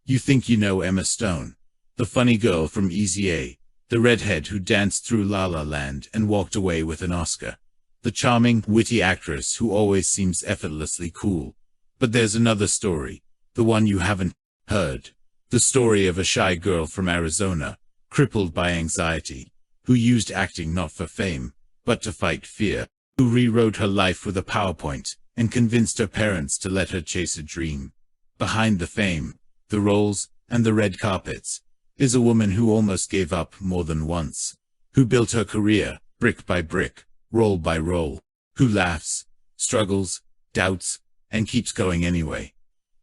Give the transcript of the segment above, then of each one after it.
You think you know Emma Stone, the funny girl from Easy A, the redhead who danced through La La Land and walked away with an Oscar, the charming, witty actress who always seems effortlessly cool. But there's another story, the one you haven't heard, the story of a shy girl from Arizona, crippled by anxiety, who used acting not for fame, but to fight fear, who rewrote her life with a PowerPoint and convinced her parents to let her chase a dream. Behind the fame, the roles, and the red carpets, is a woman who almost gave up more than once, who built her career, brick by brick, role by role, who laughs, struggles, doubts, and keeps going anyway.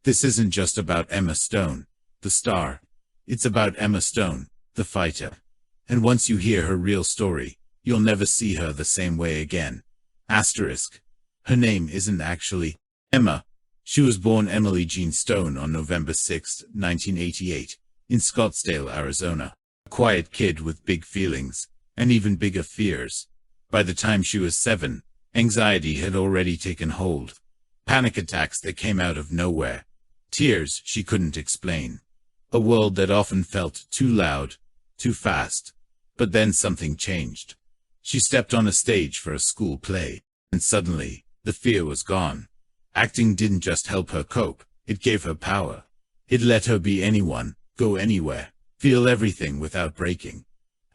This isn't just about Emma Stone, the star. It's about Emma Stone, the fighter. And once you hear her real story, you'll never see her the same way again. Asterisk. Her name isn't actually Emma. She was born Emily Jean Stone on November 6, 1988, in Scottsdale, Arizona. A quiet kid with big feelings, and even bigger fears. By the time she was 7, anxiety had already taken hold. Panic attacks that came out of nowhere. Tears she couldn't explain. A world that often felt too loud, too fast. But then something changed. She stepped on a stage for a school play, and suddenly, the fear was gone. Acting didn't just help her cope, it gave her power. It let her be anyone, go anywhere, feel everything without breaking.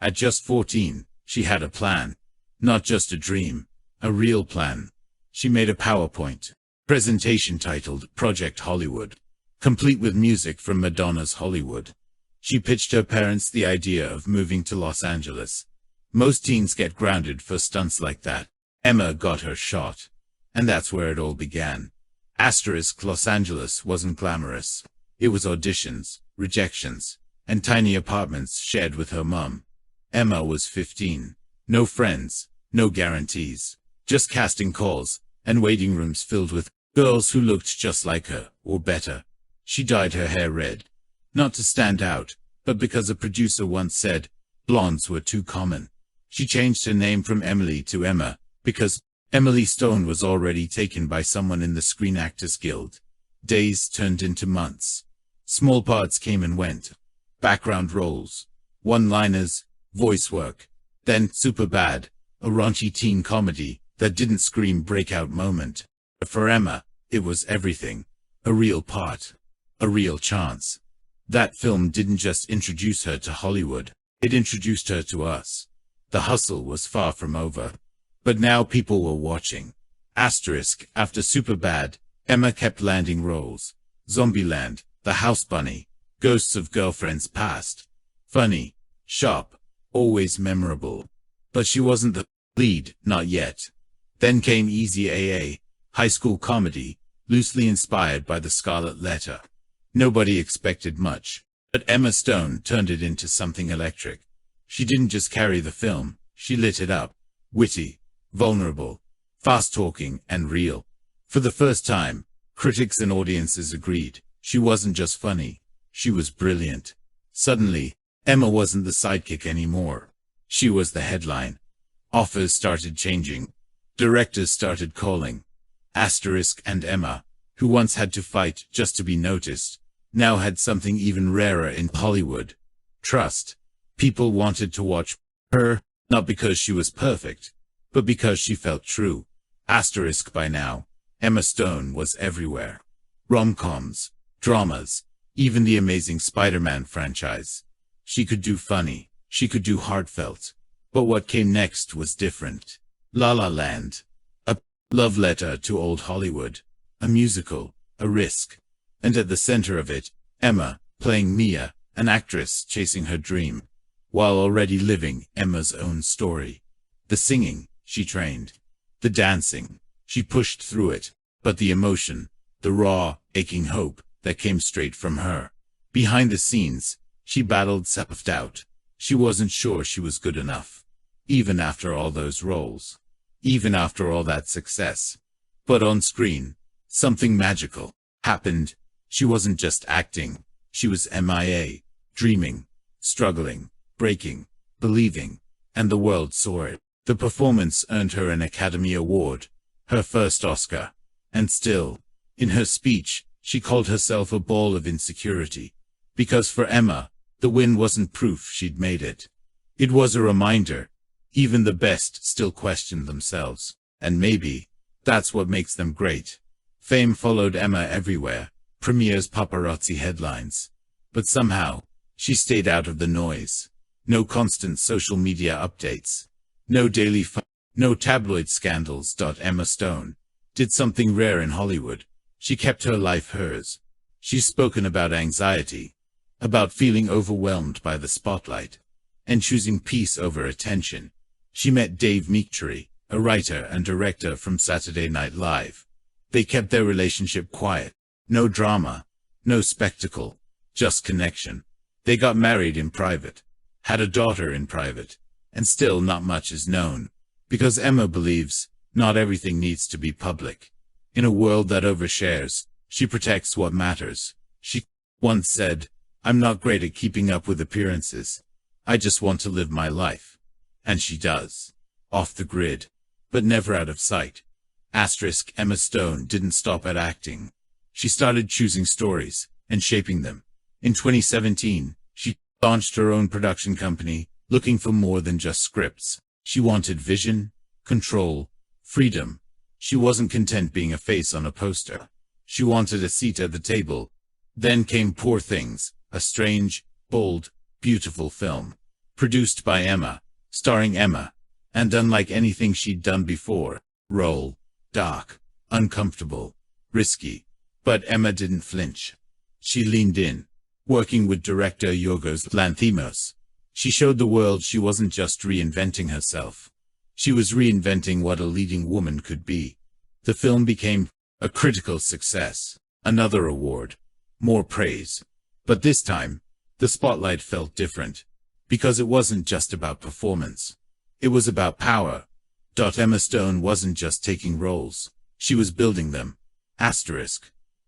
At just 14, she had a plan. Not just a dream, a real plan. She made a PowerPoint presentation titled Project Hollywood, complete with music from Madonna's Hollywood. She pitched her parents the idea of moving to Los Angeles. Most teens get grounded for stunts like that. Emma got her shot. And that's where it all began. Asterisk. Los Angeles wasn't glamorous. It was auditions, rejections, and tiny apartments shared with her mom. Emma was 15. No friends, no guarantees. Just casting calls, and waiting rooms filled with girls who looked just like her, or better. She dyed her hair red. Not to stand out, but because a producer once said, blondes were too common. She changed her name from Emily to Emma, because Emily Stone was already taken by someone in the Screen Actors Guild. Days turned into months. Small parts came and went. Background roles, one-liners, voice work. Then Superbad, a raunchy teen comedy that didn't scream breakout moment. But for Emma, it was everything. A real part. A real chance. That film didn't just introduce her to Hollywood, it introduced her to us. The hustle was far from over. But now people were watching. Asterisk. After Superbad, Emma kept landing roles. Zombieland, The House Bunny, Ghosts of Girlfriends Past. Funny, sharp, always memorable. But she wasn't the lead, not yet. Then came Easy AA, high school comedy, loosely inspired by The Scarlet Letter. Nobody expected much, but Emma Stone turned it into something electric. She didn't just carry the film, she lit it up. Witty, vulnerable, fast-talking, and real. For the first time, critics and audiences agreed. She wasn't just funny, she was brilliant. Suddenly, Emma wasn't the sidekick anymore. She was the headline. Offers started changing. Directors started calling. Asterisk. And Emma, who once had to fight just to be noticed, now had something even rarer in Hollywood. Trust. People wanted to watch her, not because she was perfect, but because she felt true. Asterisk. By now, Emma Stone was everywhere. Rom-coms, dramas, even the Amazing Spider-Man franchise. She could do funny, she could do heartfelt. But what came next was different. La La Land. A love letter to old Hollywood. A musical, a risk. And at the center of it, Emma, playing Mia, an actress chasing her dream, while already living Emma's own story. The singing, she trained. The dancing, she pushed through it. But the emotion, the raw, aching hope that came straight from her. Behind the scenes, she battled self-doubt. She wasn't sure she was good enough. Even after all those roles. Even after all that success. But on screen, something magical happened. She wasn't just acting. She was MIA, dreaming, struggling, breaking, believing, and the world saw it. The performance earned her an Academy Award, her first Oscar. And still, in her speech, she called herself a ball of insecurity. Because for Emma, the win wasn't proof she'd made it. It was a reminder. Even the best still question themselves. And maybe that's what makes them great. Fame followed Emma everywhere, premieres, paparazzi headlines. But somehow, she stayed out of the noise. No constant social media updates. No daily no tabloid scandals. Emma Stone did something rare in Hollywood. She kept her life hers. She's spoken about anxiety, about feeling overwhelmed by the spotlight, and choosing peace over attention. She met Dave Meekchery, a writer and director from Saturday Night Live. They kept their relationship quiet. No drama, no spectacle, just connection. They got married in private, had a daughter in private, and still not much is known. Because Emma believes, not everything needs to be public. In a world that overshares, she protects what matters. She once said, "I'm not great at keeping up with appearances. I just want to live my life." And she does. Off the grid, but never out of sight. Emma Stone didn't stop at acting. She started choosing stories and shaping them. In 2017, she launched her own production company, looking for more than just scripts. She wanted vision, control, freedom. She wasn't content being a face on a poster. She wanted a seat at the table. Then came Poor Things, a strange, bold, beautiful film. Produced by Emma, starring Emma, and unlike anything she'd done before, raw, dark, uncomfortable, risky. But Emma didn't flinch. She leaned in, working with director Yorgos Lanthimos. She showed the world she wasn't just reinventing herself. She was reinventing what a leading woman could be. The film became a critical success, another award, more praise. But this time, the spotlight felt different, because it wasn't just about performance. It was about power. Emma Stone wasn't just taking roles, she was building them.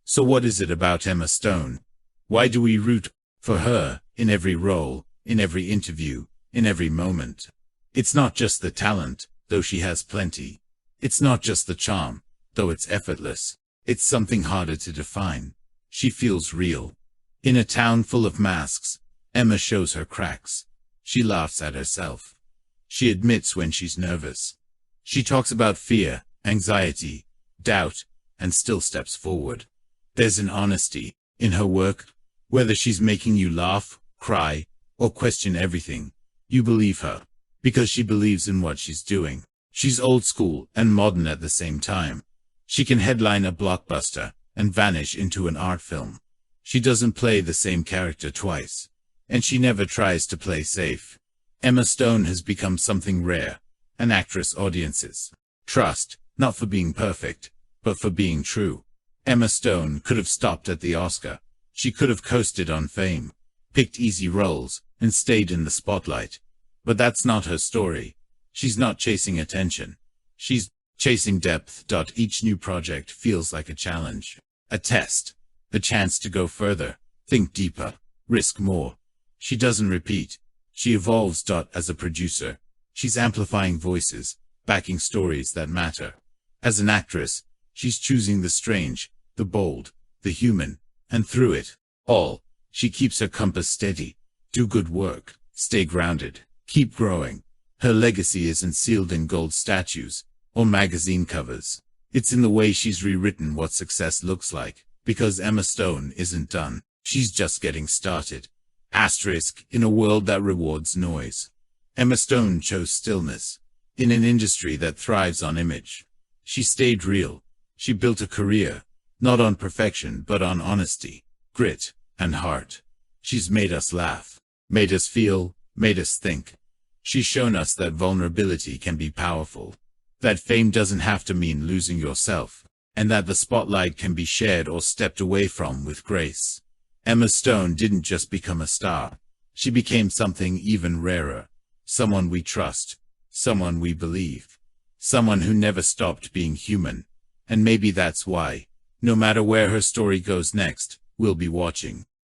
So what is it about Emma Stone? Why do we root for her in every role, in every interview, in every moment? It's not just the talent, though she has plenty. It's not just the charm, though it's effortless. It's something harder to define. She feels real. In a town full of masks, Emma shows her cracks. She laughs at herself. She admits when she's nervous. She talks about fear, anxiety, doubt, and still steps forward. There's an honesty in her work. Whether she's making you laugh, cry, or question everything, you believe her, because she believes in what she's doing. She's old school and modern at the same time. She can headline a blockbuster and vanish into an art film. She doesn't play the same character twice, and she never tries to play safe. Emma Stone has become something rare, an actress audiences trust, not for being perfect, but for being true. Emma Stone could have stopped at the Oscar. She could have coasted on fame, picked easy roles, and stayed in the spotlight. But that's not her story. She's not chasing attention. She's chasing depth. Each new project feels like a challenge, a test, a chance to go further, think deeper, risk more. She doesn't repeat. She evolves. As a producer, she's amplifying voices, backing stories that matter. As an actress, she's choosing the strange, the bold, the human, and through it all, she keeps her compass steady. Do good work, stay grounded, keep growing. Her legacy isn't sealed in gold statues or magazine covers. It's in the way she's rewritten what success looks like, because Emma Stone isn't done. She's just getting started. In a world that rewards noise, Emma Stone chose stillness. In an industry that thrives on image, she stayed real. She built a career, not on perfection but on honesty, grit, and heart. She's made us laugh, made us feel, made us think. She's shown us that vulnerability can be powerful, that fame doesn't have to mean losing yourself, and that the spotlight can be shared or stepped away from with grace. Emma Stone didn't just become a star. She became something even rarer. Someone we trust, someone we believe, someone who never stopped being human. And maybe that's why, no matter where her story goes next, we'll be watching.